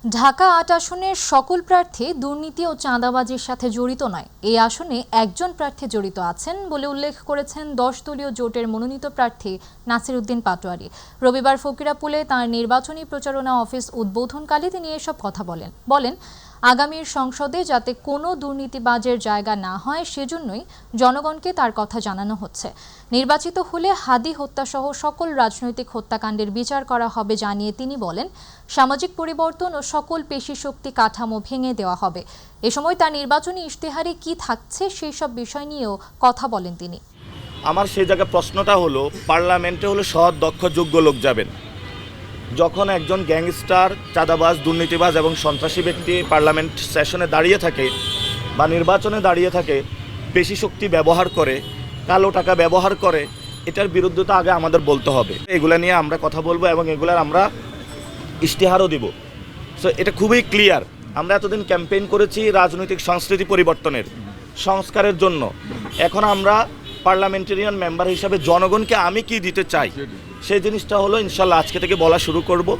ঢাকা ৮ আসনের সকল প্রার্থী দুর্নীতি ও চাঁদাবাজির সাথে জড়িত নয়। এই আসনে একজন প্রার্থী জড়িত আছেন বলে উল্লেখ করেছেন ১০ দলীয় জোটের মনোনীত প্রার্থী নাসির উদ্দিন পাটোয়ারি। রবিবার ফকিরাপুলে তাঁর নির্বাচনী প্রচারণা অফিস উদ্বোধনকালে তিনি এসব কথা বলেন আগামীর সংসদে যাতে কোনো দুর্নীতিবাজের জায়গা না হয় সেজন্যই জনগণকে তার কথা জানানো হচ্ছে। নির্বাচিত হলে হাদি হত্যাসহ সকল রাজনৈতিক হত্যাকাণ্ডের বিচার করা হবে জানিয়ে তিনি বলেন, সামাজিক পরিবর্তন ও সকল পেশিশক্তি কাঠামো ভেঙে দেওয়া হবে। এ সময় তার নির্বাচনী ইশতেহারে কি থাকছে সেই সব বিষয় নিয়েও কথা বলেন তিনি। আমার সেই জায়গায় প্রশ্নটা হলো, পার্লামেন্টে হলো সৎ দক্ষ যোগ্য লোক যাবেন। যখন একজন গ্যাংস্টার, চাঁদাবাজ, দুর্নীতিবাজ এবং সন্ত্রাসী ব্যক্তি পার্লামেন্ট সেশনে দাঁড়িয়ে থাকে বা নির্বাচনে দাঁড়িয়ে থাকে, পেশি শক্তি ব্যবহার করে, কালো টাকা ব্যবহার করে, এটার বিরুদ্ধে তো আগে আমাদের বলতে হবে। এগুলা নিয়ে আমরা কথা বলবো এবং এগুলার আমরা ইশতেহারও দিব। সো এটা খুবই ক্লিয়ার। আমরা এতদিন ক্যাম্পেইন করেছি রাজনৈতিক সংস্কৃতি পরিবর্তনের, সংস্কারের জন্য। এখন আমরা পার্লামেন্টারিয়ান মেম্বার হিসাবে জনগণকে আমি কি দিতে চাই সেই জিনিসটা হলো ইনশাল্লাহ আজকে থেকে বলা শুরু করব।